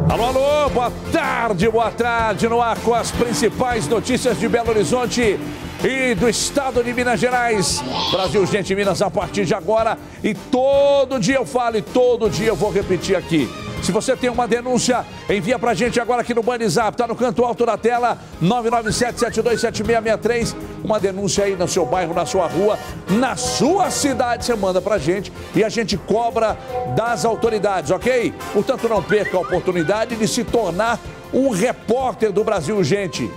Alô, alô, boa tarde, no ar com as principais notícias de Belo Horizonte e do estado de Minas Gerais. Brasil, gente, Minas, a partir de agora, e todo dia eu falo e todo dia eu vou repetir aqui. Se você tem uma denúncia, envia pra gente agora aqui no WhatsApp, tá no canto alto da tela, 997-727663. Uma denúncia aí no seu bairro, na sua rua, na sua cidade, você manda pra gente e a gente cobra das autoridades, ok? Portanto, não perca a oportunidade de se tornar um repórter do Brasil, gente.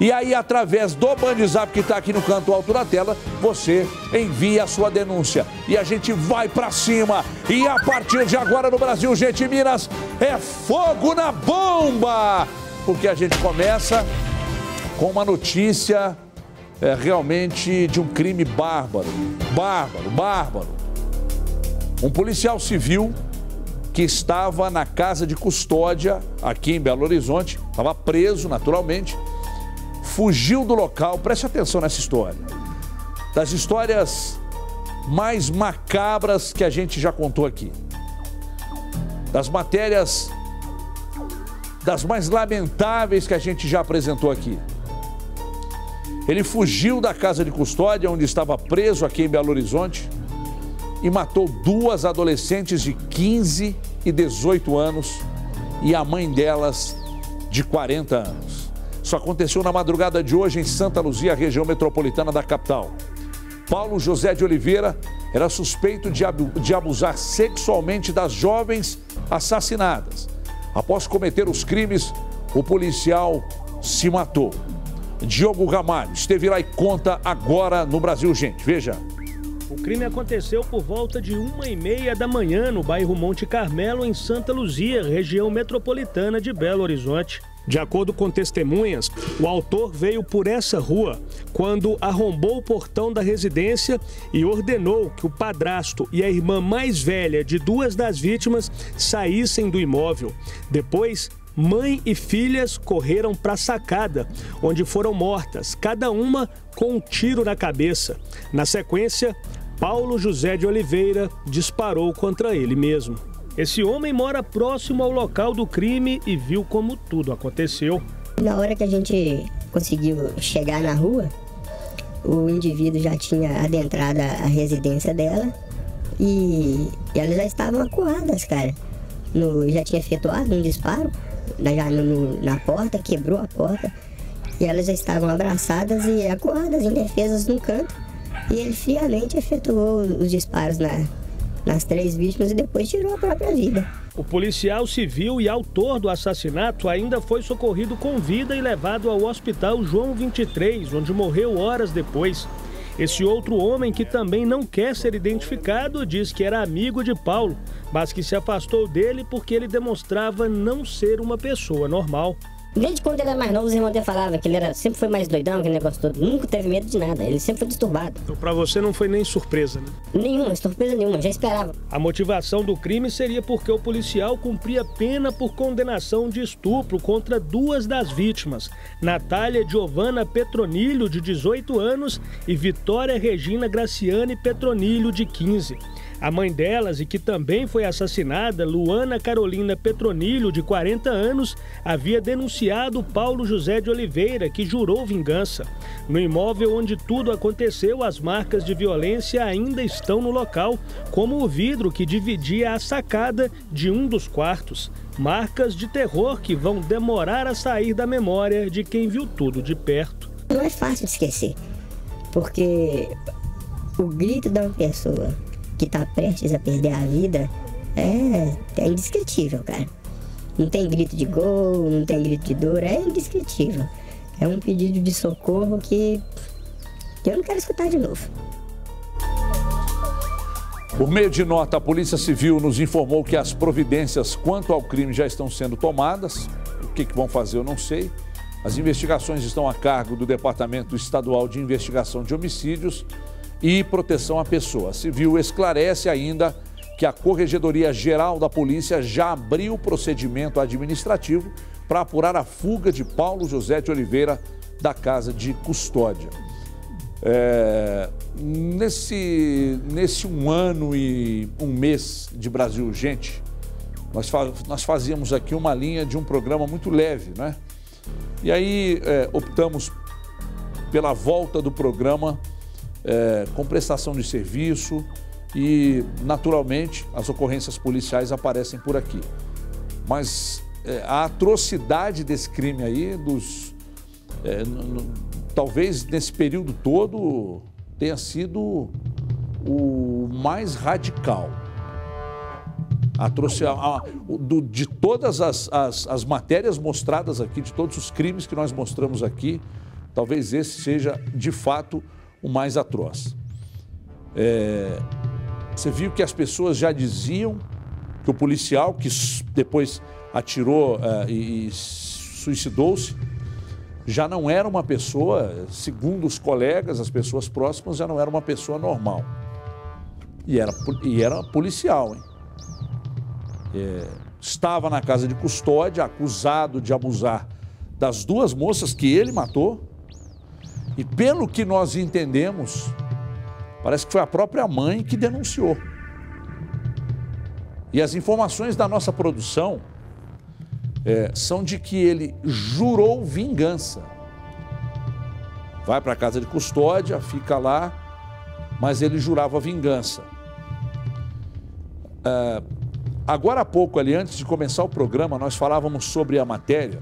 E aí, através do WhatsApp que está aqui no canto alto da tela, você envia a sua denúncia. E a gente vai para cima. E a partir de agora no Brasil, gente, Minas, é fogo na bomba! Porque a gente começa com uma notícia realmente de um crime bárbaro. Bárbaro. Um policial civil que estava na casa de custódia aqui em Belo Horizonte, estava preso naturalmente, fugiu do local. Preste atenção nessa história, das histórias mais macabras que a gente já contou aqui, das matérias das mais lamentáveis que a gente já apresentou aqui. Ele fugiu da casa de custódia onde estava preso aqui em Belo Horizonte e matou duas adolescentes de 15 e 18 anos e a mãe delas de 40 anos. Isso aconteceu na madrugada de hoje em Santa Luzia, região metropolitana da capital. Paulo José de Oliveira era suspeito de abusar sexualmente das jovens assassinadas. Após cometer os crimes, o policial se matou. Diogo Ramalho esteve lá e conta agora no Brasil, gente. Veja. O crime aconteceu por volta de 1h30 da manhã no bairro Monte Carmelo, em Santa Luzia, região metropolitana de Belo Horizonte. De acordo com testemunhas, o autor veio por essa rua quando arrombou o portão da residência e ordenou que o padrasto e a irmã mais velha de duas das vítimas saíssem do imóvel. Depois, mãe e filhas correram para a sacada, onde foram mortas, cada uma com um tiro na cabeça. Na sequência, Paulo José de Oliveira disparou contra ele mesmo. Esse homem mora próximo ao local do crime e viu como tudo aconteceu. Na hora que a gente conseguiu chegar na rua, o indivíduo já tinha adentrado a residência dela e elas já estavam acuadas, cara. Já tinha efetuado um disparo na porta, quebrou a porta e elas já estavam abraçadas e acuadas, indefesas no canto. E ele friamente efetuou os disparos nas três vítimas e depois tirou a própria vida. O policial civil e autor do assassinato ainda foi socorrido com vida e levado ao hospital João 23, onde morreu horas depois. Esse outro homem, que também não quer ser identificado, diz que era amigo de Paulo, mas que se afastou dele porque ele demonstrava não ser uma pessoa normal. Desde quando ele era mais novo, os irmãos dele falavam que ele sempre foi mais doidão, aquele negócio todo. Nunca teve medo de nada, ele sempre foi disturbado. Então pra você não foi nem surpresa, né? Nenhuma, surpresa nenhuma, já esperava. A motivação do crime seria porque o policial cumpria pena por condenação de estupro contra duas das vítimas, Natália Giovana Petronilho, de 18 anos, e Vitória Regina Graciane Petronilho, de 15. A mãe delas, e que também foi assassinada, Luana Carolina Petronilho, de 40 anos, havia denunciado Paulo José de Oliveira, que jurou vingança. No imóvel onde tudo aconteceu, as marcas de violência ainda estão no local, como o vidro que dividia a sacada de um dos quartos. Marcas de terror que vão demorar a sair da memória de quem viu tudo de perto. Não é fácil de esquecer, porque o grito de uma pessoa que está prestes a perder a vida é indescritível, cara. Não tem grito de gol, não tem grito de dor, é indescritível. É um pedido de socorro que eu não quero escutar de novo. Por meio de nota, a Polícia Civil nos informou que as providências quanto ao crime já estão sendo tomadas. O que vão fazer eu não sei. As investigações estão a cargo do Departamento Estadual de Investigação de Homicídios e Proteção à Pessoa. A Civil esclarece ainda que a Corregedoria Geral da Polícia já abriu procedimento administrativo para apurar a fuga de Paulo José de Oliveira da casa de custódia. Nesse 1 ano e 1 mês de Brasil Urgente, nós fazíamos aqui uma linha de um programa muito leve, né? E aí optamos pela volta do programa com prestação de serviço e, naturalmente, as ocorrências policiais aparecem por aqui. Mas a atrocidade desse crime aí, talvez nesse período todo, tenha sido o mais radical. De todas as matérias mostradas aqui, de todos os crimes que nós mostramos aqui, talvez esse seja, de fato, o mais atroz. Você viu que as pessoas já diziam que o policial, que depois atirou e suicidou-se, já não era uma pessoa, segundo os colegas, as pessoas próximas, já não era uma pessoa normal. E era policial, hein? Estava na casa de custódia, acusado de abusar das duas moças que ele matou. E pelo que nós entendemos, parece que foi a própria mãe que denunciou. E as informações da nossa produção são de que ele jurou vingança. Vai para a casa de custódia, fica lá, mas ele jurava vingança. Agora há pouco, ali, antes de começar o programa, nós falávamos sobre a matéria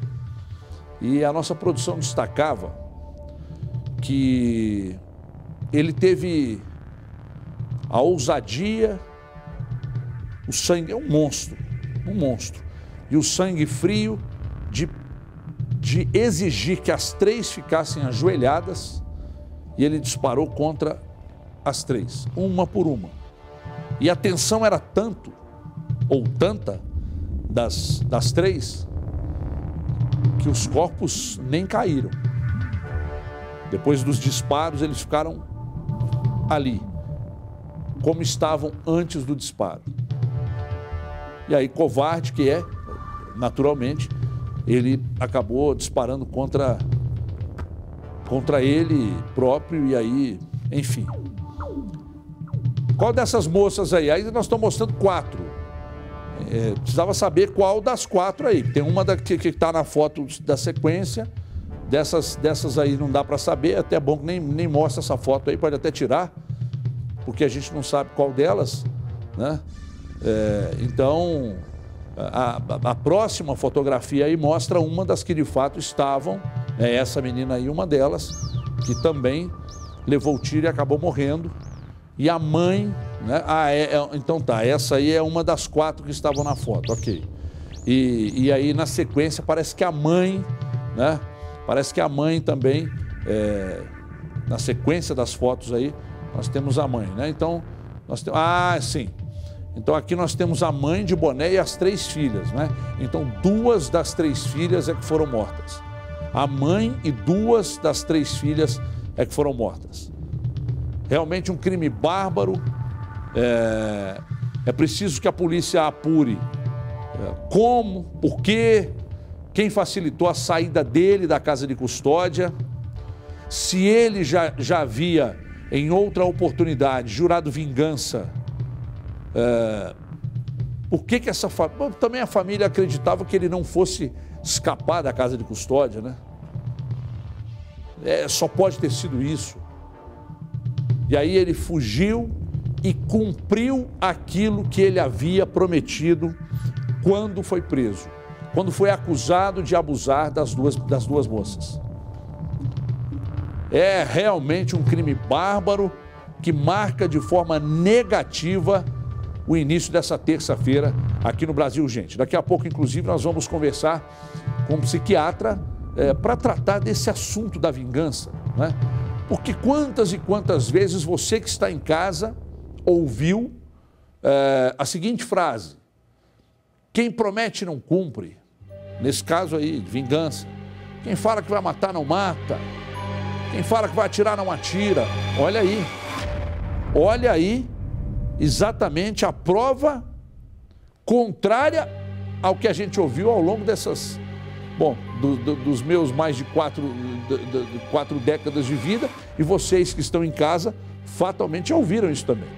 e a nossa produção destacava que ele teve a ousadia, o sangue, é um monstro, e o sangue frio de exigir que as três ficassem ajoelhadas, e ele disparou contra as três, uma por uma. E a tensão era tanta das três, que os corpos nem caíram. Depois dos disparos, eles ficaram ali, como estavam antes do disparo. E aí, covarde que é, naturalmente, ele acabou disparando contra ele próprio e aí, enfim. Qual dessas moças aí? Aí nós estamos mostrando 4. Precisava saber qual das 4 aí. Tem uma que está na foto da sequência. Dessas aí não dá para saber. Até é bom que nem mostra essa foto aí, pode até tirar, porque a gente não sabe qual delas, né? Então, a próxima fotografia aí mostra uma das que de fato estavam, essa menina aí, uma delas, que também levou o tiro e acabou morrendo. E a mãe, né? Então tá, essa aí é uma das 4 que estavam na foto, ok. E aí na sequência parece que a mãe, né? Parece que a mãe também, na sequência das fotos aí, nós temos a mãe, né? Então, nós temos, sim. Então aqui nós temos a mãe de boné e as 3 filhas, né? Então 2 das 3 filhas é que foram mortas. A mãe e 2 das 3 filhas é que foram mortas. Realmente um crime bárbaro. É preciso que a polícia apure como, por quê, quem facilitou a saída dele da casa de custódia, se ele já havia, em outra oportunidade, jurado vingança. Por que essa família... Também a família acreditava que ele não fosse escapar da casa de custódia, né? Só pode ter sido isso. E aí ele fugiu e cumpriu aquilo que ele havia prometido quando foi preso, quando foi acusado de abusar das duas moças. É realmente um crime bárbaro que marca de forma negativa o início dessa terça-feira aqui no Brasil, gente. Daqui a pouco, inclusive, nós vamos conversar com um psiquiatra para tratar desse assunto da vingança, né? Porque quantas e quantas vezes você que está em casa ouviu a seguinte frase: quem promete não cumpre. Nesse caso aí, de vingança. Quem fala que vai matar não mata. Quem fala que vai atirar não atira. Olha aí exatamente a prova contrária ao que a gente ouviu ao longo dessas, dos meus mais de 4 décadas de vida, e vocês que estão em casa fatalmente ouviram isso também.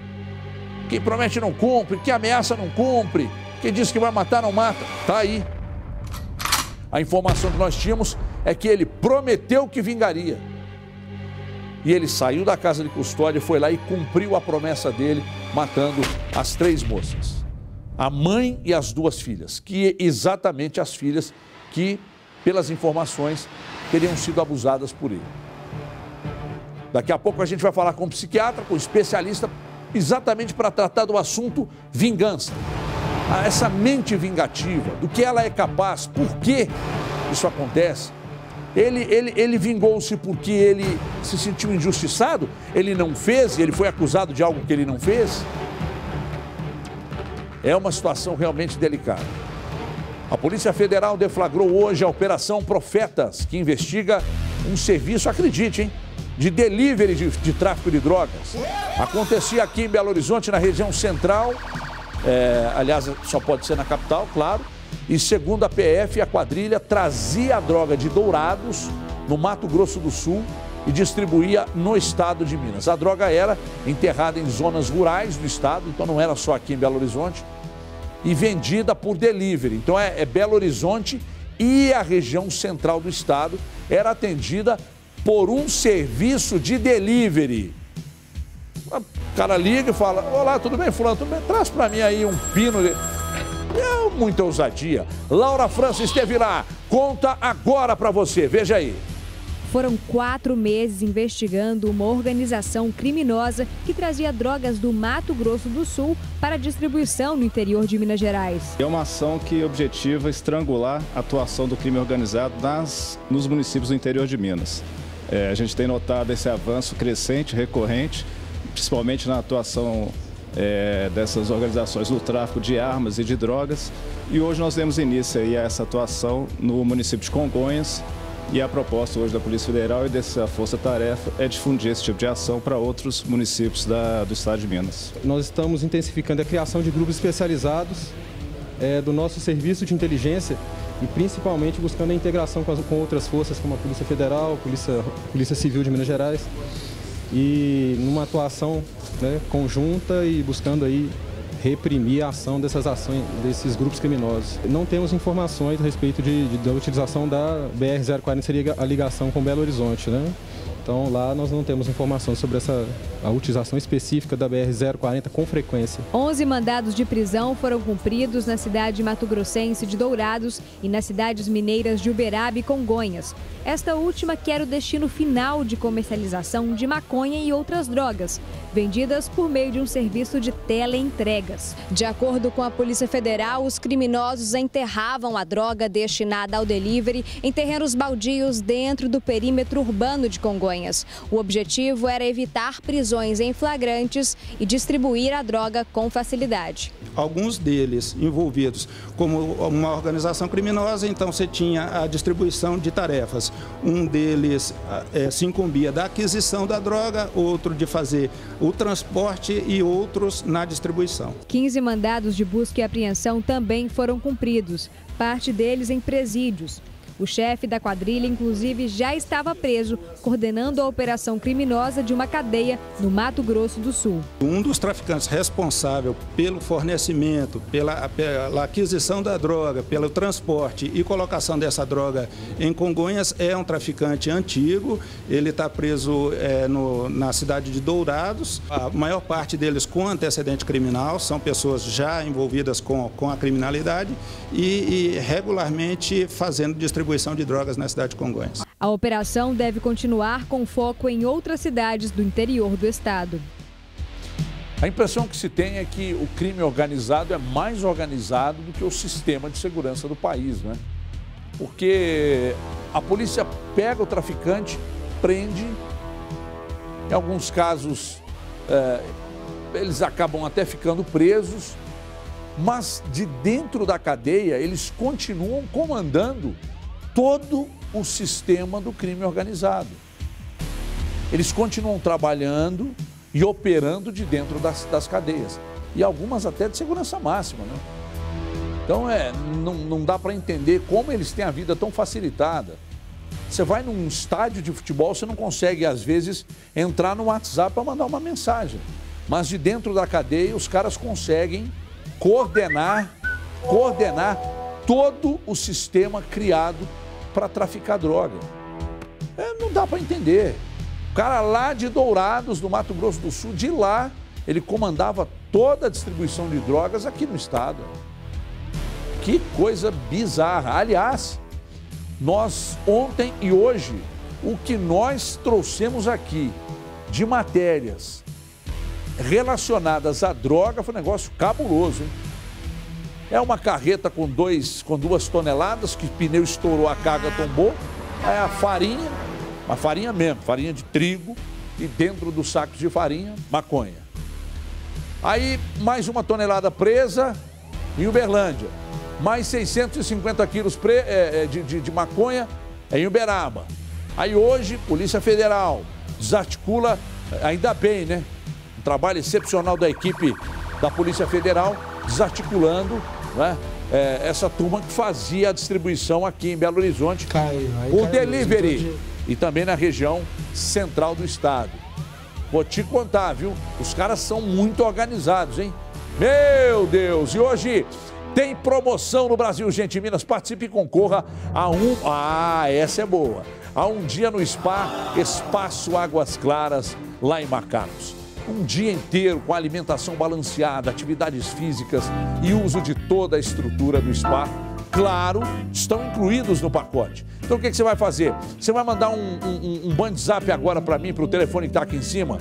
Quem promete não cumpre, quem ameaça não cumpre, Quem disse que vai matar, não mata. Tá aí. A informação que nós tínhamos é que ele prometeu que vingaria. E ele saiu da casa de custódia, foi lá e cumpriu a promessa dele, matando as 3 moças. A mãe e as 2 filhas, que exatamente as filhas que, pelas informações, teriam sido abusadas por ele. Daqui a pouco a gente vai falar com um psiquiatra, com um especialista, exatamente para tratar do assunto vingança. Essa mente vingativa, do que ela é capaz, por que isso acontece. Ele vingou-se porque ele se sentiu injustiçado, ele não fez, ele foi acusado de algo que ele não fez. É uma situação realmente delicada. A Polícia Federal deflagrou hoje a Operação Profetas, que investiga um serviço, acredite, hein, de delivery de tráfico de drogas. Acontecia aqui em Belo Horizonte, na região central, aliás, só pode ser na capital, claro, e segundo a PF, a quadrilha trazia a droga de Dourados, no Mato Grosso do Sul, e distribuía no estado de Minas. A droga era enterrada em zonas rurais do estado, então não era só aqui em Belo Horizonte, e vendida por delivery. Então é Belo Horizonte e a região central do estado era atendida por um serviço de delivery. O cara liga e fala: olá, tudo bem, fulano? Tudo bem? Traz para mim aí um pino de... muita ousadia. Laura França esteve lá, conta agora para você, veja aí. Foram 4 meses investigando uma organização criminosa que trazia drogas do Mato Grosso do Sul para distribuição no interior de Minas Gerais. É uma ação que objetiva estrangular a atuação do crime organizado nos municípios do interior de Minas. A gente tem notado esse avanço crescente, recorrente, principalmente na atuação dessas organizações no tráfico de armas e de drogas. E hoje nós demos início aí a essa atuação no município de Congonhas. E a proposta hoje da Polícia Federal e dessa força-tarefa é difundir esse tipo de ação para outros municípios do estado de Minas. Nós estamos intensificando a criação de grupos especializados do nosso serviço de inteligência e principalmente buscando a integração com outras forças como a Polícia Federal, Polícia Civil de Minas Gerais, e numa atuação conjunta e buscando aí reprimir a ação dessas ações, desses grupos criminosos. Não temos informações a respeito da utilização da BR-040, seria a ligação com Belo Horizonte, né? Então lá nós não temos informação sobre a utilização específica da BR-040 com frequência. 11 mandados de prisão foram cumpridos na cidade mato-grossense de Dourados e nas cidades mineiras de Uberaba e Congonhas. Esta última que era o destino final de comercialização de maconha e outras drogas, vendidas por meio de um serviço de teleentregas. De acordo com a Polícia Federal, os criminosos enterravam a droga destinada ao delivery em terrenos baldios dentro do perímetro urbano de Congonhas. O objetivo era evitar prisões em flagrantes e distribuir a droga com facilidade. Alguns deles envolvidos como uma organização criminosa, então você tinha a distribuição de tarefas. Um deles se incumbia da aquisição da droga, outro de fazer o transporte e outros na distribuição. 15 mandados de busca e apreensão também foram cumpridos, parte deles em presídios. O chefe da quadrilha, inclusive, já estava preso, coordenando a operação criminosa de uma cadeia no Mato Grosso do Sul. Um dos traficantes responsável pelo fornecimento, pela aquisição da droga, pelo transporte e colocação dessa droga em Congonhas é um traficante antigo. Ele está preso na cidade de Dourados. A maior parte deles com antecedente criminal, são pessoas já envolvidas com a criminalidade e regularmente fazendo distribuição de drogas na cidade de Congonhas. A operação deve continuar com foco em outras cidades do interior do estado. A impressão que se tem é que o crime organizado é mais organizado do que o sistema de segurança do país, né? Porque a polícia pega o traficante, prende, em alguns casos eles acabam até ficando presos, mas de dentro da cadeia eles continuam comandando todo o sistema do crime organizado. Eles continuam trabalhando e operando de dentro das cadeias. E algumas até de segurança máxima, né? Então não dá para entender como eles têm a vida tão facilitada. Você vai num estádio de futebol, você não consegue, às vezes, entrar no WhatsApp para mandar uma mensagem. Mas de dentro da cadeia, os caras conseguem coordenar coordenar todo o sistema criado para traficar droga. Não dá para entender. O cara lá de Dourados, no Mato Grosso do Sul, de lá, ele comandava toda a distribuição de drogas aqui no estado. Que coisa bizarra. Aliás, nós ontem e hoje, o que nós trouxemos aqui de matérias relacionadas à droga foi um negócio cabuloso, hein? É uma carreta com 2 toneladas, que o pneu estourou, a carga tombou. É a farinha, uma farinha mesmo, farinha de trigo, e dentro dos sacos de farinha, maconha. Aí, mais 1 tonelada presa em Uberlândia. Mais 650 quilos de maconha em Uberaba. Aí hoje, Polícia Federal desarticula, ainda bem, né? Um trabalho excepcional da equipe da Polícia Federal, desarticulando, né, essa turma que fazia a distribuição aqui em Belo Horizonte, o delivery, e também na região central do estado. Vou te contar, viu? Os caras são muito organizados, hein? Meu Deus! E hoje tem promoção no Brasil, gente. Minas, participe e concorra a essa é boa. A um dia no Spa, Espaço Águas Claras, lá em Macacos. Um dia inteiro com alimentação balanceada, atividades físicas e uso de toda a estrutura do spa. Claro, estão incluídos no pacote. Então o que você vai fazer? Você vai mandar um WhatsApp agora para mim, para o telefone que está aqui em cima.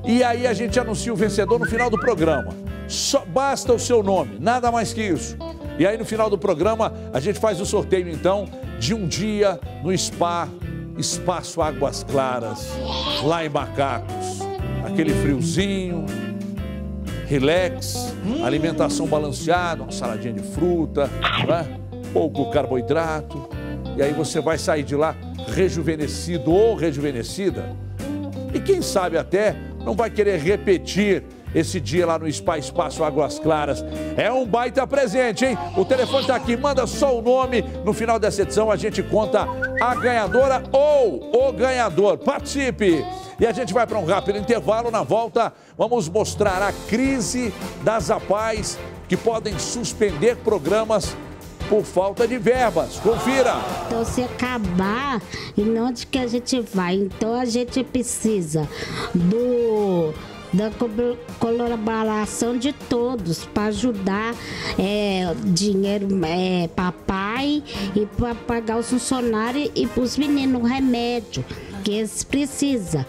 E aí a gente anuncia o vencedor no final do programa. Só basta o seu nome, nada mais que isso. E aí no final do programa a gente faz o sorteio então de um dia no spa, Espaço Águas Claras, lá em Macacos. Aquele friozinho, relax, alimentação balanceada, uma saladinha de fruta, né? Pouco carboidrato. E aí você vai sair de lá rejuvenescido ou rejuvenescida. E quem sabe até não vai querer repetir esse dia lá no Spa Espaço Águas Claras. É um baita presente, hein? O telefone está aqui, manda só o nome. No final dessa edição a gente conta a ganhadora ou o ganhador. Participe! E a gente vai para um rápido intervalo. Na volta, vamos mostrar a crise das APAES que podem suspender programas por falta de verbas. Confira! Então, se acabar, e onde que a gente vai? Então, a gente precisa da colaboração de todos para ajudar dinheiro papai e para pagar os funcionários e para os meninos o remédio que eles precisam.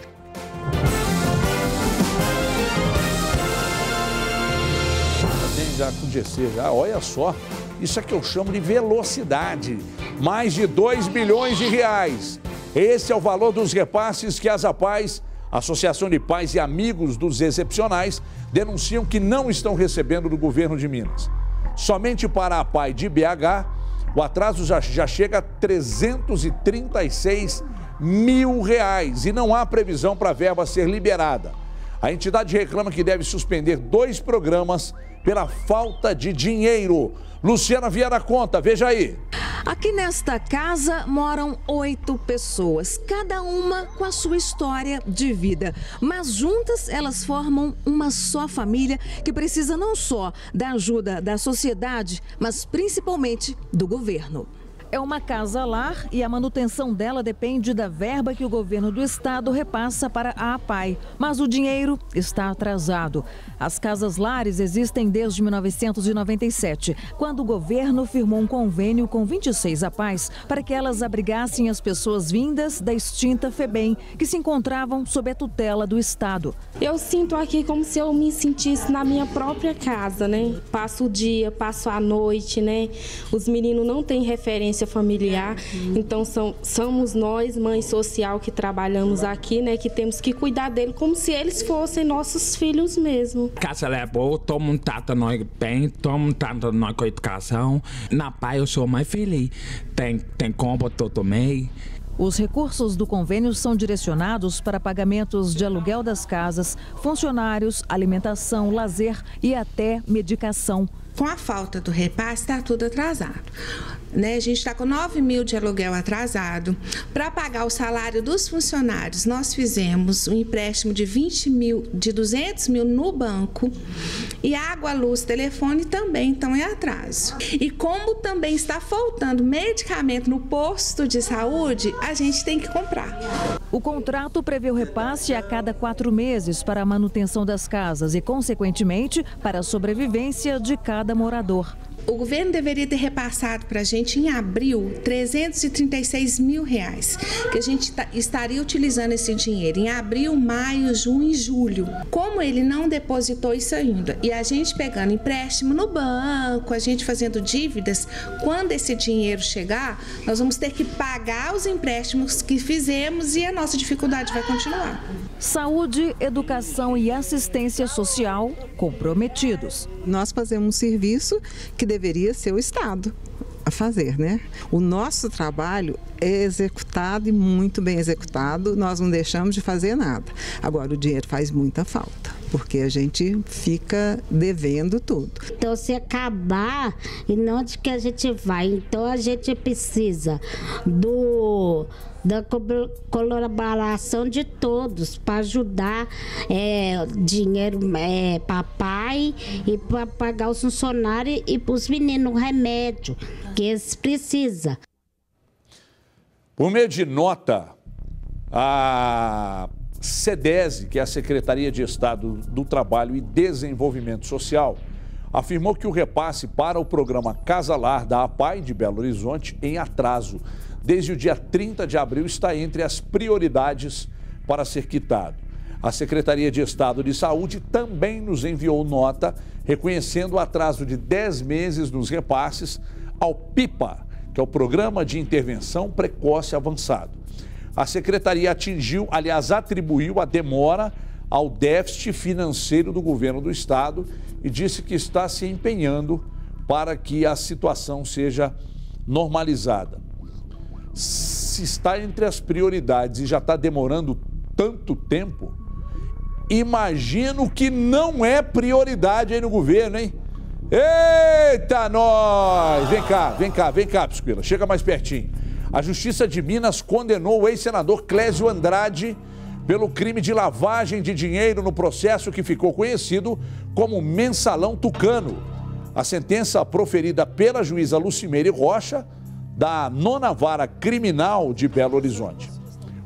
Já com GC, olha só, isso é que eu chamo de velocidade. Mais de 2 bilhões de reais. Esse é o valor dos repasses que as APAES, Associação de Pais e Amigos dos Excepcionais, denunciam que não estão recebendo do governo de Minas. Somente para a APAE de BH, o atraso já chega a 336 mil reais e não há previsão para a verba ser liberada. A entidade reclama que deve suspender 2 programas pela falta de dinheiro. Luciana Vieira conta, veja aí. Aqui nesta casa moram 8 pessoas, cada uma com a sua história de vida. Mas juntas elas formam uma só família que precisa não só da ajuda da sociedade, mas principalmente do governo. É uma casa-lar e a manutenção dela depende da verba que o governo do estado repassa para a APAE. Mas o dinheiro está atrasado. As casas-lares existem desde 1997, quando o governo firmou um convênio com 26 APAEs para que elas abrigassem as pessoas vindas da extinta FEBEM, que se encontravam sob a tutela do estado. Eu sinto aqui como se eu me sentisse na minha própria casa, né? Passo o dia, passo a noite, né? Os meninos não têm referência familiar, então somos nós, mãe social, que trabalhamos aqui, né, que temos que cuidar dele como se eles fossem nossos filhos mesmo. Casa é boa, todo mundo trata nós bem, todo mundo trata nós com educação. Na paz eu sou mais feliz, tem compra todo mês. Os recursos do convênio são direcionados para pagamentos de aluguel das casas, funcionários, alimentação, lazer e até medicação. Com a falta do repasse, está tudo atrasado. Né? A gente está com 9 mil de aluguel atrasado. Para pagar o salário dos funcionários, nós fizemos um empréstimo de 200 mil no banco. E água, luz, telefone também estão em atraso. E como também está faltando medicamento no posto de saúde, a gente tem que comprar. O contrato prevê o repasse a cada 4 meses para a manutenção das casas e, consequentemente, para a sobrevivência de cada morador. O governo deveria ter repassado para a gente em abril R$336 mil, que a gente estaria utilizando esse dinheiro em abril, maio, junho e julho. Como ele não depositou isso ainda e a gente pegando empréstimo no banco, a gente fazendo dívidas, quando esse dinheiro chegar, nós vamos ter que pagar os empréstimos que fizemos e a nossa dificuldade vai continuar. Saúde, educação e assistência social comprometidos. Nós fazemos um serviço que deveria ser o Estado a fazer, né? O nosso trabalho é executado e muito bem executado, nós não deixamos de fazer nada. Agora, o dinheiro faz muita falta, porque a gente fica devendo tudo. Então, se acabar, e não de que a gente vai, então a gente precisa da colaboração de todos para ajudar dinheiro para pai e para pagar os funcionários e para os meninos o remédio que eles precisam. Por meio de nota, a SEDESE, que é a Secretaria de Estado do Trabalho e Desenvolvimento Social, afirmou que o repasse para o programa Casa Lar da APAI de Belo Horizonte em atraso desde o dia 30 de abril está entre as prioridades para ser quitado. A Secretaria de Estado de Saúde também nos enviou nota reconhecendo o atraso de 10 meses nos repasses ao PIPA, que é o Programa de Intervenção Precoce Avançado. A Secretaria atribuiu a demora ao déficit financeiro do governo do Estado e disse que está se empenhando para que a situação seja normalizada. Se está entre as prioridades e já está demorando tanto tempo, imagino que não é prioridade aí no governo, hein? Eita, nós! Vem cá, Pisquila, chega mais pertinho. A Justiça de Minas condenou o ex-senador Clésio Andrade pelo crime de lavagem de dinheiro no processo que ficou conhecido como Mensalão Tucano. A sentença proferida pela juíza Lucimeire Rocha, da 9ª Vara Criminal de Belo Horizonte.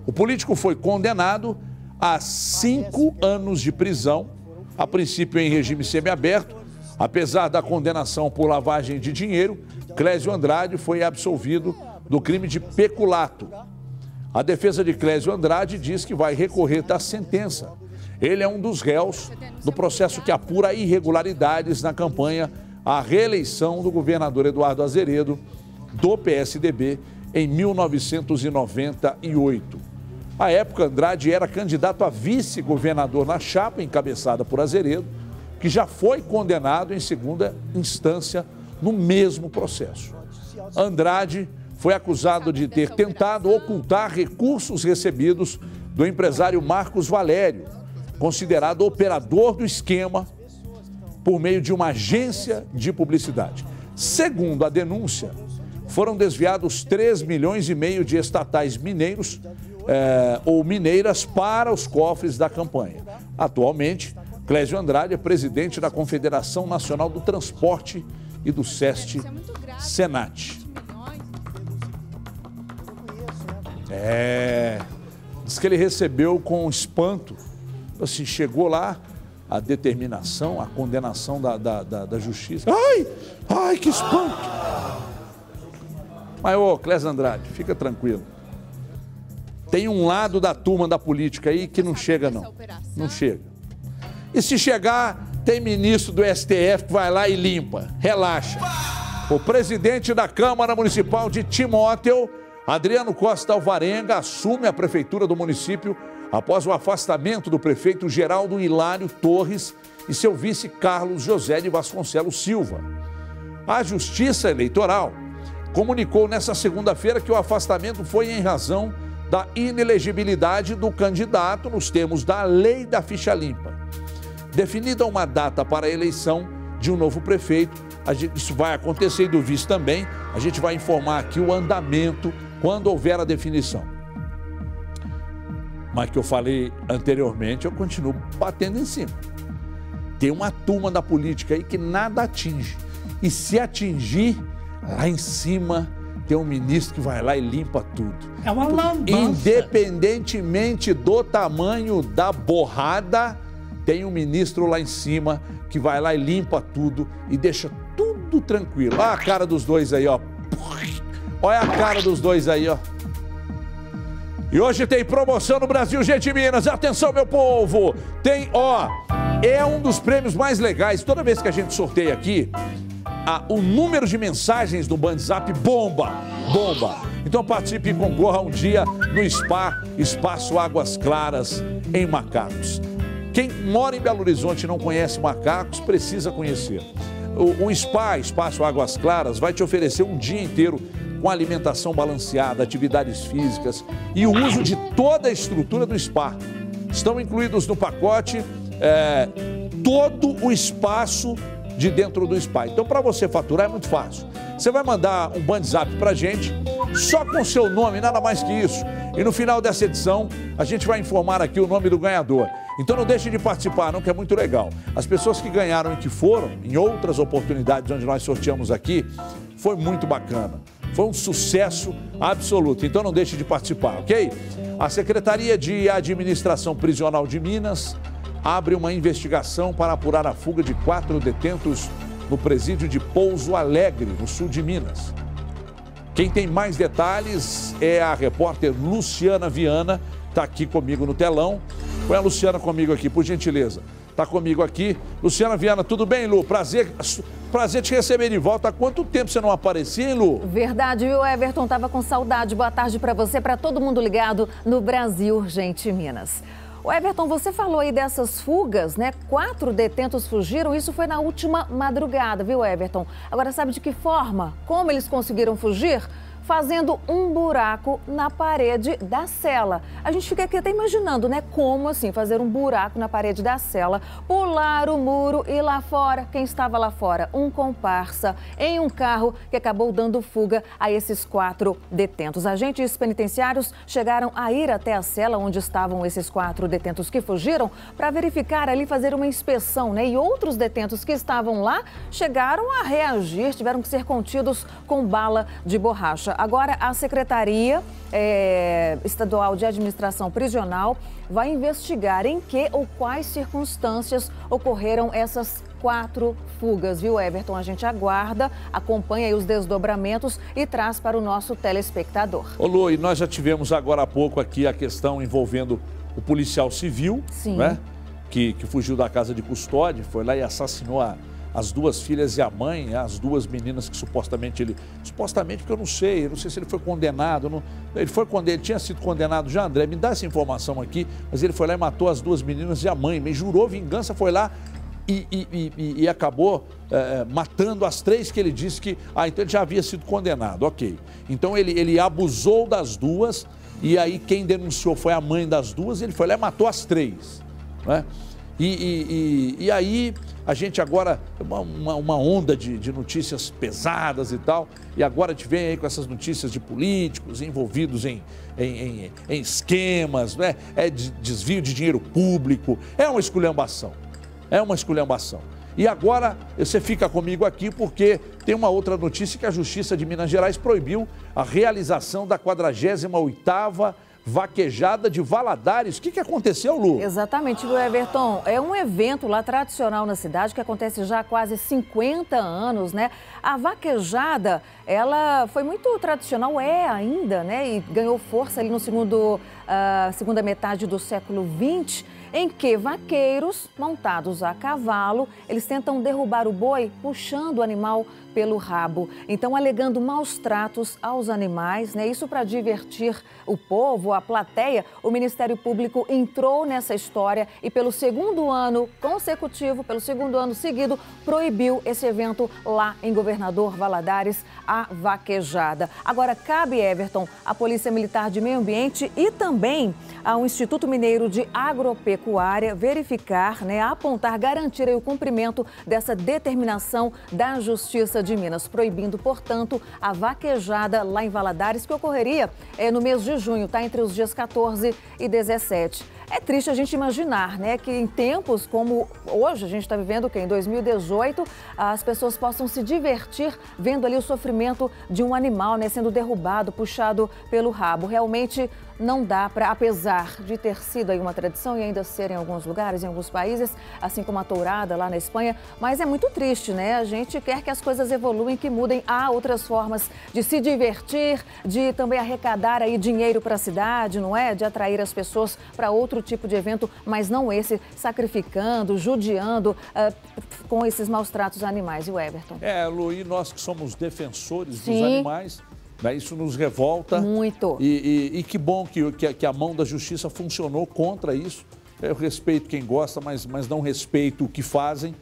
O político foi condenado a 5 anos de prisão, a princípio em regime semiaberto. Apesar da condenação por lavagem de dinheiro, Clésio Andrade foi absolvido do crime de peculato. A defesa de Clésio Andrade diz que vai recorrer da sentença. Ele é um dos réus do processo que apura irregularidades na campanha à reeleição do governador Eduardo Azeredo, do PSDB, em 1998. À época, Andrade era candidato a vice-governador na chapa encabeçada por Azeredo, que já foi condenado em segunda instância no mesmo processo. Andrade foi acusado de ter tentado ocultar recursos recebidos do empresário Marcos Valério, considerado operador do esquema, por meio de uma agência de publicidade. Segundo a denúncia, foram desviados 3,5 milhões de estatais mineiros ou mineiras para os cofres da campanha. Atualmente, Clésio Andrade é presidente da Confederação Nacional do Transporte e do SEST-Senat. Diz que ele recebeu com espanto, assim, chegou lá a determinação, a condenação da justiça. Ai, que espanto! Mas, Clésio Andrade, fica tranquilo. Tem um lado da turma da política aí que não chega, não. Não chega. E se chegar, tem ministro do STF que vai lá e limpa. Relaxa. O presidente da Câmara Municipal de Timóteo, Adriano Costa Alvarenga, assume a prefeitura do município após o afastamento do prefeito Geraldo Hilário Torres e seu vice Carlos José de Vasconcelos Silva. A Justiça Eleitoral comunicou nesta segunda-feira que o afastamento foi em razão da inelegibilidade do candidato nos termos da Lei da Ficha Limpa. Definida uma data para a eleição, de um novo prefeito. Isso vai acontecer e do vice também. A gente vai informar aqui o andamento quando houver a definição. Mas que eu falei anteriormente, eu continuo batendo em cima. Tem uma turma da política aí que nada atinge. E se atingir, lá em cima tem um ministro que vai lá e limpa tudo. É uma lambança. Independentemente do tamanho da borrada, tem um ministro lá em cima que vai lá e limpa tudo e deixa tudo tranquilo. Olha a cara dos dois aí, ó. Olha a cara dos dois aí, ó. E hoje tem promoção no Brasil, gente, Minas. Atenção, meu povo. Tem, ó, é um dos prêmios mais legais. Toda vez que a gente sorteia aqui, o número de mensagens do WhatsApp bomba. Então participe e concorra um dia no SPA, Espaço Águas Claras, em Macacos. Quem mora em Belo Horizonte e não conhece Macacos, precisa conhecer. O SPA, Espaço Águas Claras, vai te oferecer um dia inteiro com alimentação balanceada, atividades físicas e o uso de toda a estrutura do SPA. Estão incluídos no pacote todo o espaço de dentro do SPA. Então, para você faturar é muito fácil. Você vai mandar um WhatsApp para a gente, só com seu nome, nada mais que isso. E no final dessa edição, a gente vai informar aqui o nome do ganhador. Então não deixe de participar, não, que é muito legal. As pessoas que ganharam e que foram, em outras oportunidades onde nós sorteamos aqui, foi muito bacana. Foi um sucesso absoluto. Então não deixe de participar, ok? A Secretaria de Administração Prisional de Minas abre uma investigação para apurar a fuga de 4 detentos no presídio de Pouso Alegre, no sul de Minas. Quem tem mais detalhes é a repórter Luciana Viana, está aqui comigo no telão. Põe a Luciana comigo aqui, por gentileza. Está comigo aqui. Luciana Viana, tudo bem, Lu? Prazer te receber de volta. Há quanto tempo você não aparecia, hein, Lu? Verdade, viu, Everton? Tava com saudade. Boa tarde para você, para todo mundo ligado no Brasil, gente, Minas. O Everton, você falou aí dessas fugas, né? 4 detentos fugiram, isso foi na última madrugada, viu, Everton? Agora, sabe de que forma? Como eles conseguiram fugir? Fazendo um buraco na parede da cela. A gente fica aqui até imaginando, né? Como assim fazer um buraco na parede da cela, pular o muro e lá fora, quem estava lá fora? Um comparsa em um carro que acabou dando fuga a esses 4 detentos. Agentes penitenciários chegaram a ir até a cela onde estavam esses 4 detentos que fugiram para verificar ali, fazer uma inspeção, né? E outros detentos que estavam lá chegaram a reagir, tiveram que ser contidos com bala de borracha. Agora, a Secretaria Estadual de Administração Prisional vai investigar em que ou quais circunstâncias ocorreram essas 4 fugas, viu, Everton? A gente aguarda, acompanha aí os desdobramentos e traz para o nosso telespectador. Ô, Lu, e nós já tivemos agora há pouco aqui a questão envolvendo o policial civil, né? Que fugiu da casa de custódia, foi lá e assassinou as 2 filhas e a mãe, as 2 meninas que supostamente porque eu não sei se ele foi condenado, ele tinha sido condenado já, André, me dá essa informação aqui, mas ele foi lá e matou as 2 meninas e a mãe, me jurou vingança, foi lá e acabou matando as 3 que ele disse que, então ele já havia sido condenado, ok. Então ele abusou das 2 e aí quem denunciou foi a mãe das 2 e ele foi lá e matou as 3, né? E aí a gente agora, uma onda de notícias pesadas e tal, e agora a gente vem aí com essas notícias de políticos envolvidos em esquemas, né? Desvio de dinheiro público, é uma esculhambação, E agora você fica comigo aqui porque tem uma outra notícia que a Justiça de Minas Gerais proibiu a realização da 48ª vaquejada de Valadares. O que aconteceu, Lu? Exatamente, Lu Everton. É um evento lá tradicional na cidade que acontece já há quase 50 anos, né? A vaquejada, ela foi muito tradicional, ainda, né? E ganhou força ali no segunda metade do século XX, em que vaqueiros montados a cavalo, eles tentam derrubar o boi puxando o animal pelo rabo. Então, alegando maus tratos aos animais, né? Isso para divertir o povo, a plateia, o Ministério Público entrou nessa história e pelo segundo ano consecutivo, pelo segundo ano seguido, proibiu esse evento lá em Governador Valadares, a vaquejada. Agora, cabe, Everton, à Polícia Militar de Meio Ambiente e também ao Instituto Mineiro de Agropecuária verificar, né, apontar, garantir aí o cumprimento dessa determinação da Justiça de Minas, proibindo, portanto, a vaquejada lá em Valadares, que ocorreria no mês de junho, tá? Entre os dias 14 e 17. É triste a gente imaginar, né, que em tempos como hoje, a gente está vivendo que em 2018, as pessoas possam se divertir vendo ali o sofrimento de um animal, né, sendo derrubado, puxado pelo rabo. Realmente não dá para, apesar de ter sido aí uma tradição e ainda ser em alguns lugares, em alguns países, assim como a tourada lá na Espanha, mas é muito triste, né? A gente quer que as coisas evoluem, que mudem. Há outras formas de se divertir, de também arrecadar aí dinheiro para a cidade, não é? De atrair as pessoas para outro tipo de evento, mas não esse, sacrificando, judiando com esses maus tratos animais. E o Everton? Lu, e nós que somos defensores dos animais, né, isso nos revolta. Muito. E que bom que a mão da justiça funcionou contra isso. Eu respeito quem gosta, mas não respeito o que fazem,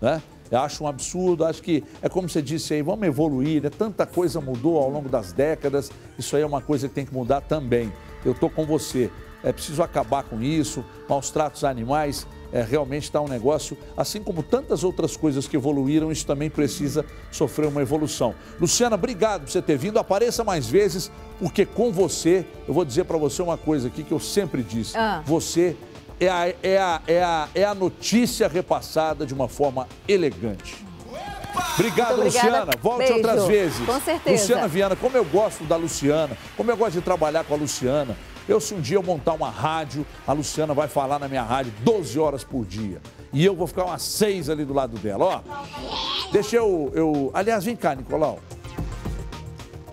né? Eu acho um absurdo, acho que é como você disse aí, vamos evoluir, né? Tanta coisa mudou ao longo das décadas, isso aí é uma coisa que tem que mudar também. Eu estou com você, é preciso acabar com isso, maus tratos a animais, realmente está um negócio, assim como tantas outras coisas que evoluíram, isso também precisa sofrer uma evolução. Luciana, obrigado por você ter vindo, apareça mais vezes, porque com você, eu vou dizer para você uma coisa aqui que eu sempre disse, você é a notícia repassada de uma forma elegante. Obrigado, Luciana. Volte Beijo. Outras vezes. Com certeza. Luciana Viana, como eu gosto da Luciana, como eu gosto de trabalhar com a Luciana. Se um dia eu montar uma rádio, a Luciana vai falar na minha rádio 12 horas por dia. E eu vou ficar umas 6 ali do lado dela. Ó, deixa eu... Aliás, vem cá, Nicolau.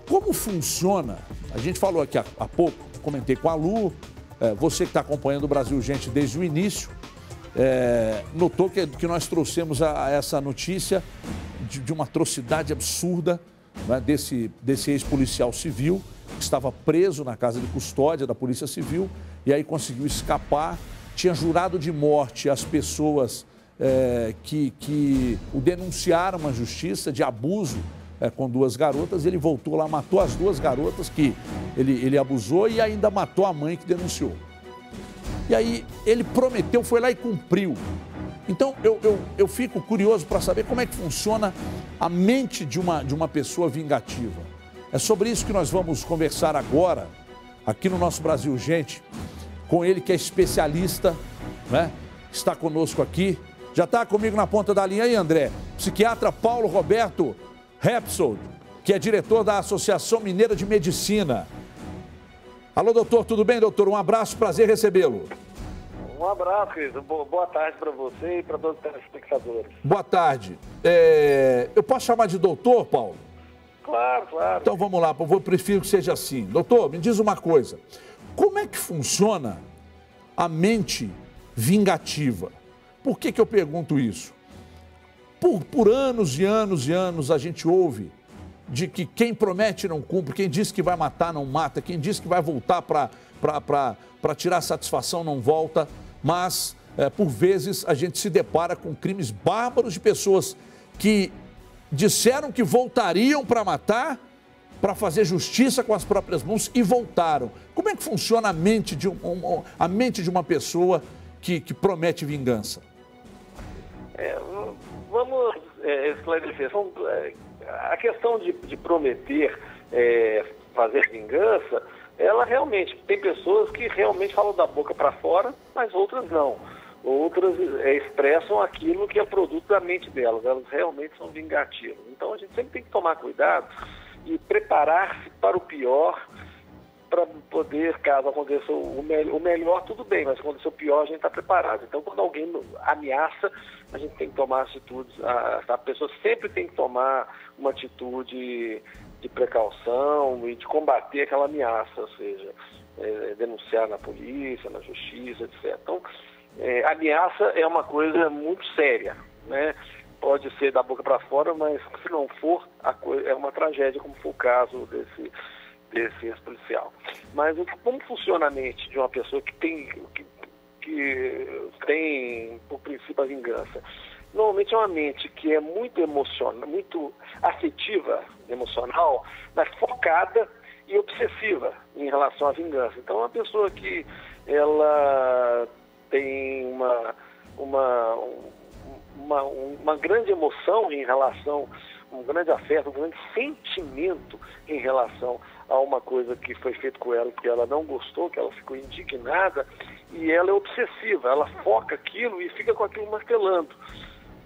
Como funciona? A gente falou aqui há pouco, comentei com a Lu, você que está acompanhando o Brasil Gente desde o início, notou que nós trouxemos essa notícia de uma atrocidade absurda, né, desse ex-policial civil que estava preso na casa de custódia da Polícia Civil e aí conseguiu escapar, tinha jurado de morte às pessoas que o denunciaram na justiça de abuso com 2 garotas, ele voltou lá, matou as 2 garotas que ele abusou e ainda matou a mãe que denunciou. E aí ele prometeu, foi lá e cumpriu. Então eu fico curioso para saber como é que funciona a mente de uma pessoa vingativa. É sobre isso que nós vamos conversar agora, aqui no nosso Brasil Gente, com ele que é especialista, né? Está conosco aqui. Já está comigo na ponta da linha aí, André. Psiquiatra Paulo Roberto Repsold, que é diretor da Associação Mineira de Medicina. Alô, doutor, tudo bem, doutor? Um abraço, prazer recebê-lo. Um abraço, querido. Boa tarde para você e para todos os telespectadores. Boa tarde. Eu posso chamar de doutor, Paulo? Claro, claro. Então vamos lá, eu prefiro que seja assim. Doutor, me diz uma coisa. Como é que funciona a mente vingativa? Por que eu pergunto isso? Por anos e anos e anos a gente ouve de que quem promete não cumpre, quem diz que vai matar não mata, quem diz que vai voltar para tirar satisfação não volta, mas por vezes a gente se depara com crimes bárbaros de pessoas que disseram que voltariam para matar, para fazer justiça com as próprias mãos e voltaram. Como é que funciona a mente de uma pessoa que promete vingança? Vamos esclarecer. A questão de prometer fazer vingança, ela realmente, tem pessoas que realmente falam da boca para fora, mas outras não. Outras expressam aquilo que é produto da mente delas, elas realmente são vingativas. Então a gente sempre tem que tomar cuidado e preparar-se para o pior, para poder, caso aconteça o melhor, tudo bem, mas quando acontecer o pior, a gente está preparado. Então, quando alguém ameaça, a gente tem que tomar atitudes, a pessoa sempre tem que tomar uma atitude de precaução e de combater aquela ameaça, ou seja, denunciar na polícia, na justiça, etc. Então, ameaça é uma coisa muito séria, né? pode ser da boca para fora, mas se não for, é uma tragédia, como foi o caso desse ex-policial. Mas como funciona a mente de uma pessoa que tem por princípio, a vingança? Normalmente é uma mente que é muito emocional, muito afetiva, emocional, mas focada e obsessiva em relação à vingança. Então, é uma pessoa que ela tem uma grande emoção em relação, um grande afeto, um grande sentimento em relação a uma coisa que foi feita com ela, que ela não gostou, que ela ficou indignada, e ela é obsessiva, ela foca aquilo e fica com aquilo martelando.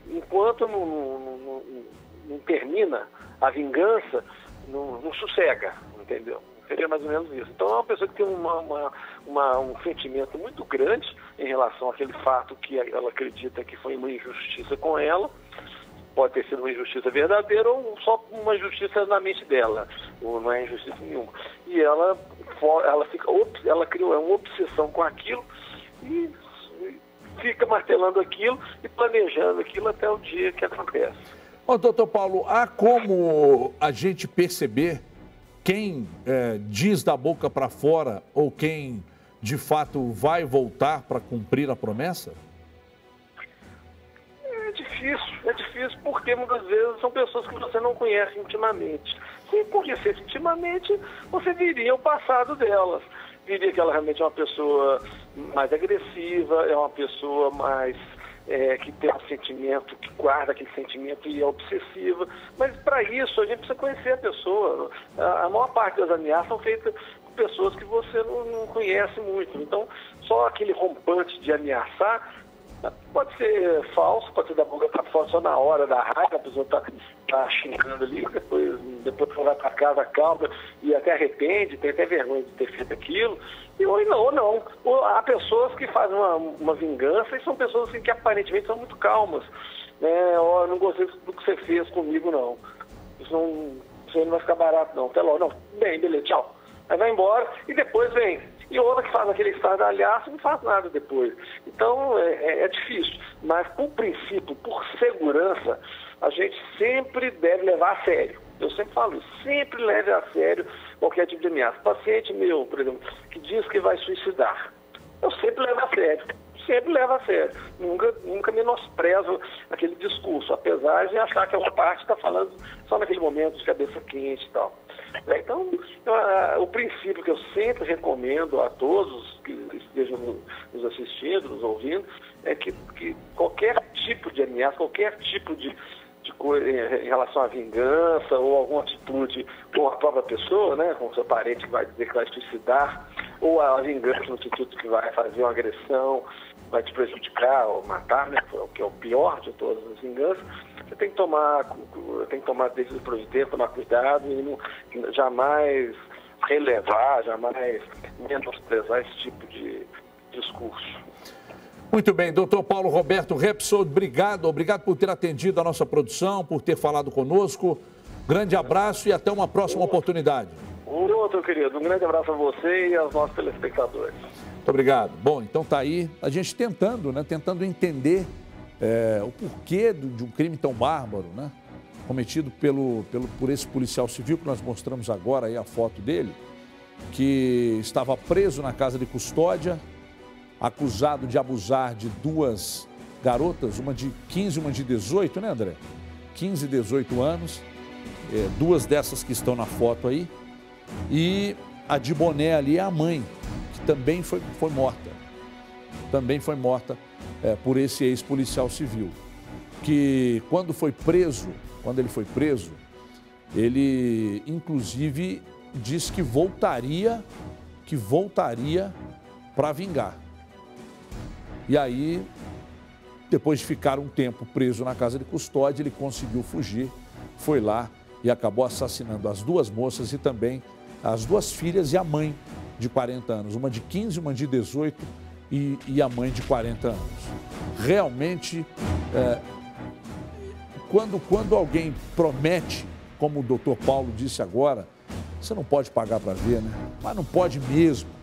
Enquanto não termina a vingança, não sossega, entendeu? Seria mais ou menos isso. Então é uma pessoa que tem um sentimento muito grande em relação àquele fato que ela acredita que foi uma injustiça com ela. Pode ter sido uma injustiça verdadeira ou só uma injustiça na mente dela, ou não é injustiça nenhuma. E ela criou uma obsessão com aquilo e fica martelando aquilo e planejando aquilo até o dia que acontece. Ô, doutor Paulo, há como a gente perceber quem diz da boca para fora ou quem de fato vai voltar para cumprir a promessa? É difícil porque muitas vezes são pessoas que você não conhece intimamente. Se conhecesse intimamente, você viria o passado delas. Viria que ela realmente é uma pessoa mais agressiva, é uma pessoa mais que tem um sentimento, que guarda aquele sentimento e é obsessiva. Mas para isso a gente precisa conhecer a pessoa. A maior parte das ameaças são feitas por pessoas que você não conhece muito. Então, só aquele rompante de ameaçar pode ser falso, pode ser da boca para fora só na hora da raiva, a pessoa tá xingando ali, depois vai para casa, calma e até arrepende, tem até vergonha de ter feito aquilo, ou não. Há pessoas que fazem uma vingança e são pessoas assim, que aparentemente são muito calmas. Eu não gostei do que você fez comigo, não. Isso não vai ficar barato, não. Até logo. Não, bem, beleza, tchau. Aí vai embora e depois vem. E outra que faz aquele estardalhaço não faz nada depois. Então é difícil. Mas por princípio, por segurança, a gente sempre deve levar a sério. Eu sempre falo isso, sempre leve a sério qualquer tipo de ameaça. Paciente meu, por exemplo, que diz que vai suicidar, eu sempre levo a sério. Sempre leva a sério. Nunca menosprezo aquele discurso, apesar de achar que a outra parte está falando só naquele momento de cabeça quente e tal. Então, o princípio que eu sempre recomendo a todos que estejam nos assistindo, nos ouvindo, é que qualquer tipo de ameaça, qualquer tipo de coisa em relação à vingança ou alguma atitude com a própria pessoa, né, com o seu parente que vai dizer que vai suicidar, ou a vingança no sentido que vai fazer uma agressão, vai te prejudicar ou matar, né, que é o pior de todas as vinganças, você tem que tomar devido providência, tomar cuidado e jamais relevar, jamais menosprezar esse tipo de discurso. Muito bem, doutor Paulo Roberto Repsold, obrigado por ter atendido a nossa produção, por ter falado conosco. Grande abraço e até uma próxima oportunidade. Outro querido, um grande abraço a você e aos nossos telespectadores. Muito obrigado. Bom, então tá aí a gente tentando entender o porquê de um crime tão bárbaro, né? Cometido por esse policial civil que nós mostramos agora aí a foto dele, que estava preso na casa de custódia, acusado de abusar de duas garotas, uma de 15 e uma de 18, né, André? 15 e 18 anos, duas dessas que estão na foto aí, e a de boné ali é a mãe, que também foi morta. Também foi morta por esse ex-policial civil, que quando ele foi preso, ele inclusive disse que voltaria para vingar. E aí, depois de ficar um tempo preso na casa de custódia, ele conseguiu fugir, foi lá e acabou assassinando as duas moças e também as duas filhas e a mãe de 40 anos, uma de 15 e uma de 18 e a mãe de 40 anos. Realmente, quando alguém promete, como o doutor Paulo disse agora, você não pode pagar para ver, né? Mas não pode mesmo.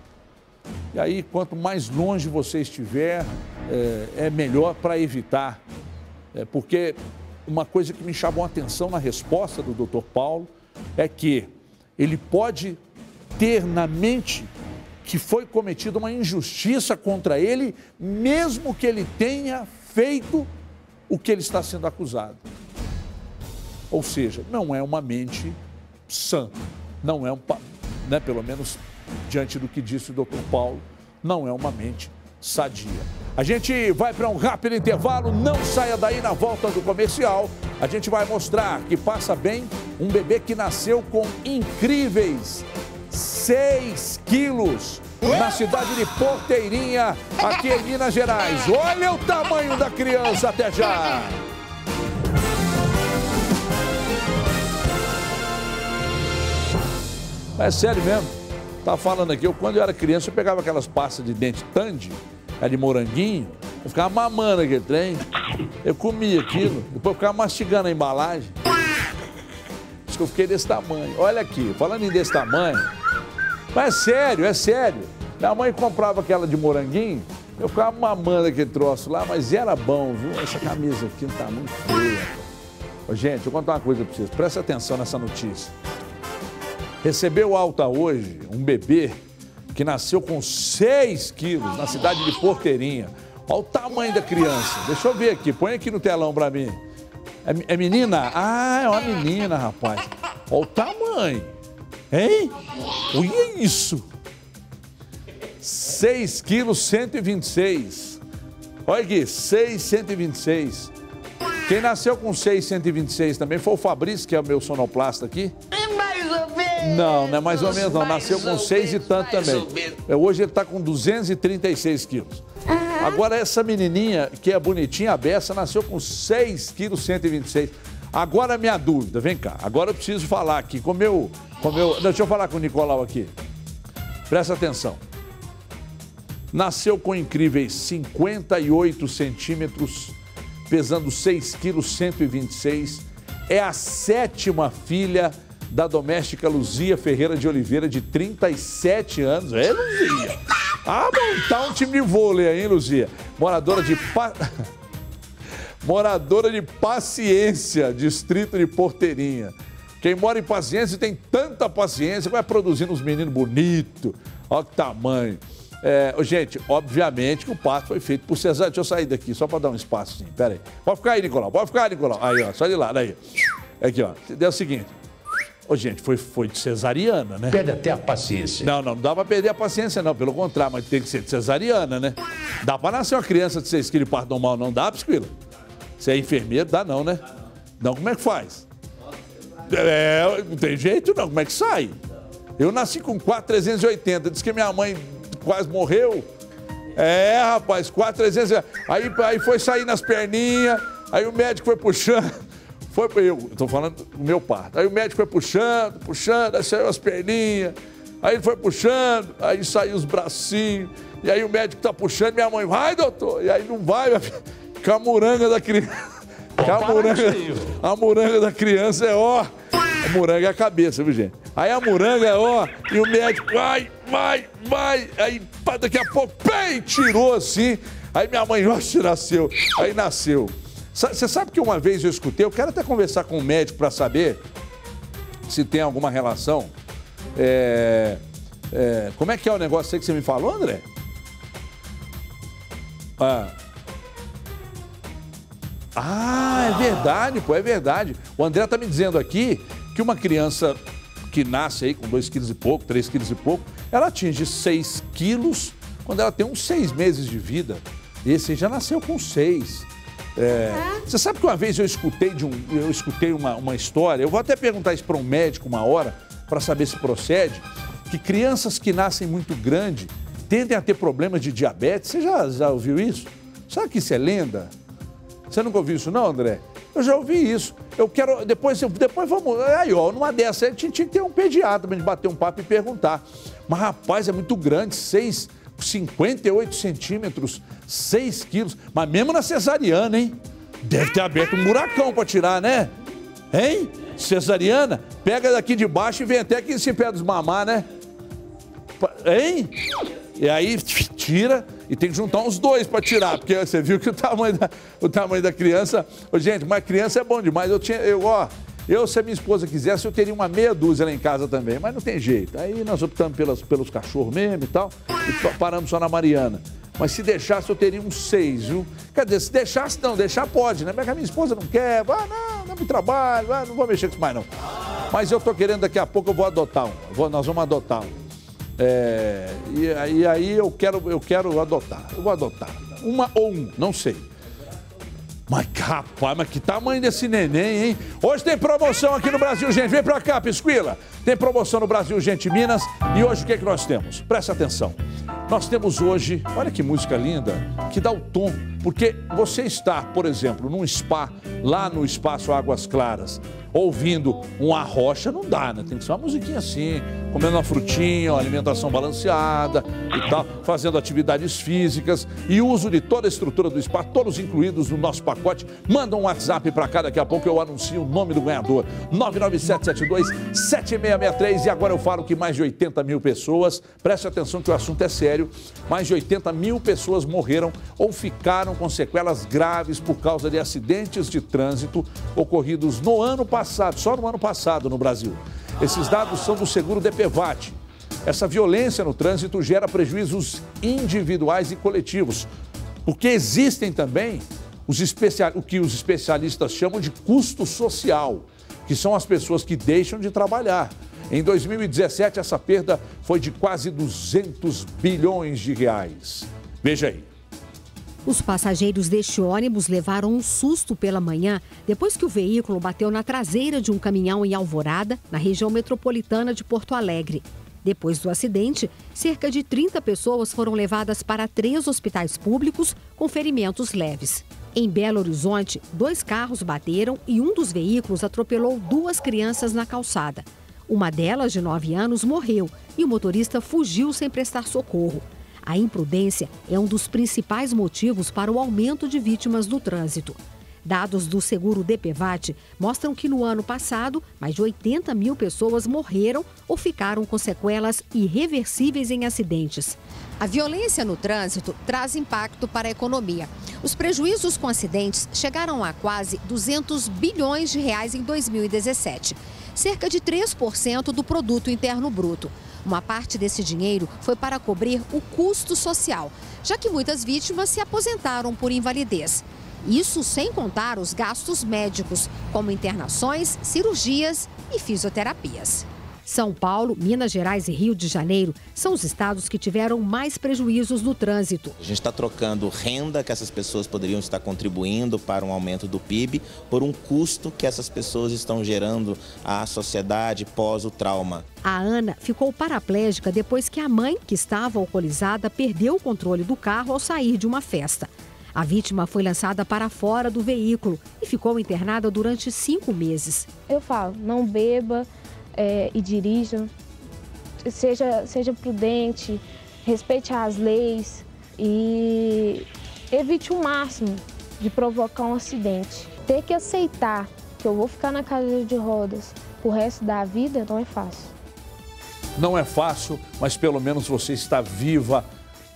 E aí, quanto mais longe você estiver, é melhor para evitar. Porque uma coisa que me chamou a atenção na resposta do Dr. Paulo é que ele pode ter na mente que foi cometida uma injustiça contra ele, mesmo que ele tenha feito o que ele está sendo acusado. Ou seja, não é uma mente sã, não é pelo menos diante do que disse o Dr. Paulo, não é uma mente sadia. A gente vai para um rápido intervalo, não saia daí. Na volta do comercial. A gente vai mostrar que passa bem um bebê que nasceu com incríveis 6 quilos na cidade de Porteirinha, aqui em Minas Gerais. Olha o tamanho da criança, até já! É sério mesmo, tá falando aqui, quando eu era criança, eu pegava aquelas pastas de dente Tandy, de moranguinho, eu ficava mamando aquele trem, eu comia aquilo, depois eu ficava mastigando a embalagem. Acho que eu fiquei desse tamanho. Olha aqui, falando em desse tamanho, mas é sério. Minha mãe comprava aquela de moranguinho, eu ficava mamando aquele troço lá, mas era bom, viu? Essa camisa aqui não tá muito feia. Ô, gente, eu vou contar uma coisa pra vocês, presta atenção nessa notícia. Recebeu alta hoje um bebê que nasceu com 6 quilos na cidade de Porteirinha. Olha o tamanho da criança. Deixa eu ver aqui, põe aqui no telão pra mim. É menina? Ah, é uma menina, rapaz. Olha o tamanho. Hein? Olha isso. 6 quilos, 126. Olha aqui, 6,126. Quem nasceu com 6,126 também foi o Fabrício, que é o meu sonoplasta aqui. Não, não é mais ou menos não, nasceu com 6 e tanto também. Hoje ele está com 236 quilos. Agora essa menininha, que é bonitinha, a beça, nasceu com 6 quilos 126. Agora minha dúvida, vem cá, agora eu preciso falar aqui com o meu... Deixa eu falar com o Nicolau aqui. Presta atenção. Nasceu com incríveis 58 centímetros, pesando 6 quilos 126. É a 7ª filha da doméstica Luzia Ferreira de Oliveira, de 37 anos. É, Luzia? Ah, montar um time de vôlei aí, hein, Luzia? Moradora de Paciência, distrito de Porteirinha. Quem mora em Paciência tem tanta paciência, vai produzindo uns meninos bonitos. Olha que tamanho. Gente, obviamente que o parto foi feito por cesárea. Deixa eu sair daqui, só para dar um espaço assim. Pera aí. Pode ficar aí, Nicolau. Pode ficar aí, Nicolau. Aí, ó, só de lá, daí. Aqui, ó. É o seguinte. Gente, foi de cesariana, né? Perde até a paciência. Não dá pra perder a paciência, não. Pelo contrário, mas tem que ser de cesariana, né? Dá pra nascer uma criança de 6 quilos de parto normal, não dá, Pisquila? Você é enfermeiro, dá não, né? Não, como é que faz? Não tem jeito não, como é que sai? Eu nasci com 4,380, diz que minha mãe quase morreu. Rapaz, 4,380. Aí foi sair nas perninhas, aí o médico foi puxando. Eu tô falando do meu parto. Aí o médico foi puxando, aí saiu as perninhas, aí ele foi puxando, aí saiu os bracinhos, e aí o médico tá puxando, minha mãe, vai, doutor, e aí não vai, minha filha. Com a moranga da criança. A moranga da criança é ó. A moranga é a cabeça, viu, gente? Aí a moranga é ó, e o médico vai, aí daqui a pouco, tirou assim, aí minha mãe, nasceu, aí nasceu. Você sabe que uma vez eu escutei, eu quero até conversar com o médico para saber se tem alguma relação. Como é que é o negócio aí que você me falou, André? É verdade, pô, é verdade. O André tá me dizendo aqui que uma criança que nasce aí com 2 quilos e pouco, 3 quilos e pouco, ela atinge 6 quilos quando ela tem uns 6 meses de vida. Esse já nasceu com 6. Você sabe que uma vez eu escutei uma história, eu vou até perguntar isso para um médico uma hora, para saber se procede, que crianças que nascem muito grande tendem a ter problemas de diabetes. Você já ouviu isso? Sabe que isso é lenda? Você nunca ouviu isso não, André? Eu já ouvi isso. Eu quero, depois vamos, aí ó, numa dessa, tinha que ter um pediatra pra gente bater um papo e perguntar. Mas rapaz, é muito grande, 58 centímetros, 6 quilos, mas mesmo na cesariana, hein? Deve ter aberto um buracão pra tirar, né? Hein? Cesariana, pega daqui de baixo e vem até aqui em pé dos mamar, né? Hein? E aí tira e tem que juntar uns 2 para tirar, porque você viu que o tamanho da criança... Gente, mas criança é bom demais. Se a minha esposa quisesse, eu teria uma meia dúzia lá em casa também, mas não tem jeito. Aí nós optamos pelos cachorros mesmo e tal, e paramos só na Mariana. Mas se deixasse, eu teria uns 6, viu? Quer dizer, se deixasse, não, deixar pode, né? Mas a minha esposa não quer, não me trabalho, não vou mexer com isso mais não. Mas eu tô querendo, daqui a pouco eu vou adotar um, nós vamos adotar um. E aí eu quero adotar, eu vou adotar. Uma ou um, não sei. Mas, rapaz, mas que tamanho desse neném, hein? Hoje tem promoção aqui no Brasil, gente. Vem pra cá, Pisquila. Tem promoção no Brasil, gente, Minas. E hoje o que é que nós temos? Presta atenção. Nós temos hoje, olha que música linda, que dá o tom. Porque você está, por exemplo, num spa, lá no Espaço Águas Claras, ouvindo um arrocha, não dá, né? Tem que ser uma musiquinha assim, comendo uma frutinha, uma alimentação balanceada e tal, fazendo atividades físicas e uso de toda a estrutura do spa, todos incluídos no nosso pacote. Manda um WhatsApp para cá, daqui a pouco eu anuncio o nome do ganhador. 99772-7663. E agora eu falo que mais de 80 mil pessoas, preste atenção que o assunto é sério, mais de 80 mil pessoas morreram ou ficaram com sequelas graves por causa de acidentes de trânsito ocorridos no ano passado, só no ano passado no Brasil. Esses dados são do seguro DPVAT. Essa violência no trânsito gera prejuízos individuais e coletivos, porque existem também o que os especialistas chamam de custo social, que são as pessoas que deixam de trabalhar. Em 2017, essa perda foi de quase 200 bilhões de reais. Veja aí. Os passageiros deste ônibus levaram um susto pela manhã depois que o veículo bateu na traseira de um caminhão em Alvorada, na região metropolitana de Porto Alegre. Depois do acidente, cerca de 30 pessoas foram levadas para 3 hospitais públicos com ferimentos leves. Em Belo Horizonte, 2 carros bateram e um dos veículos atropelou 2 crianças na calçada. Uma delas, de 9 anos, morreu e o motorista fugiu sem prestar socorro. A imprudência é um dos principais motivos para o aumento de vítimas no trânsito. Dados do seguro DPVAT mostram que no ano passado, mais de 80 mil pessoas morreram ou ficaram com sequelas irreversíveis em acidentes. A violência no trânsito traz impacto para a economia. Os prejuízos com acidentes chegaram a quase 200 bilhões de reais em 2017, cerca de 3% do produto interno bruto. Uma parte desse dinheiro foi para cobrir o custo social, já que muitas vítimas se aposentaram por invalidez. Isso sem contar os gastos médicos, como internações, cirurgias e fisioterapias. São Paulo, Minas Gerais e Rio de Janeiro são os estados que tiveram mais prejuízos no trânsito. A gente está trocando renda que essas pessoas poderiam estar contribuindo para um aumento do PIB por um custo que essas pessoas estão gerando à sociedade pós o trauma. A Ana ficou paraplégica depois que a mãe, que estava alcoolizada, perdeu o controle do carro ao sair de uma festa. A vítima foi lançada para fora do veículo e ficou internada durante 5 meses. Eu falo, não beba e dirija, seja prudente, respeite as leis e evite o máximo de provocar um acidente. Ter que aceitar que eu vou ficar na cadeira de rodas o resto da vida não é fácil. Não é fácil, mas pelo menos você está viva,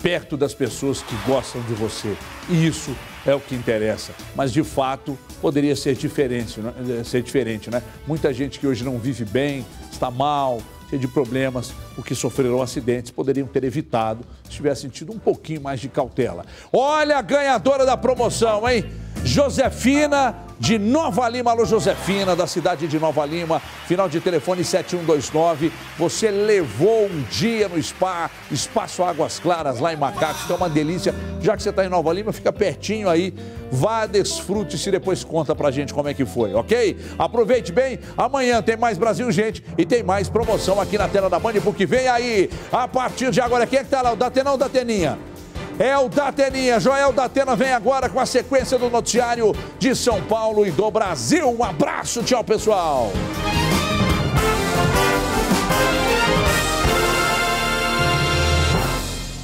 perto das pessoas que gostam de você. E isso é o que interessa. Mas, de fato, poderia ser diferente, né? Muita gente que hoje não vive bem, está mal, cheio de problemas, porque sofreram acidentes, poderiam ter evitado se tivessem tido um pouquinho mais de cautela. Olha a ganhadora da promoção, hein? Josefina de Nova Lima. Alô, Josefina, da cidade de Nova Lima, final de telefone 7129. Você levou um dia no spa, Espaço Águas Claras, lá em Macacos, que é uma delícia. Já que você está em Nova Lima, fica pertinho aí. Vá, desfrute-se, depois conta pra gente como é que foi, ok? Aproveite bem, amanhã tem mais Brasil Gente e tem mais promoção aqui na tela da Band, porque vem aí, a partir de agora, quem é que tá lá? O Datena ou o Dateninha? É o Dateninha, Joel Datena vem agora com a sequência do noticiário de São Paulo e do Brasil. Um abraço, tchau pessoal!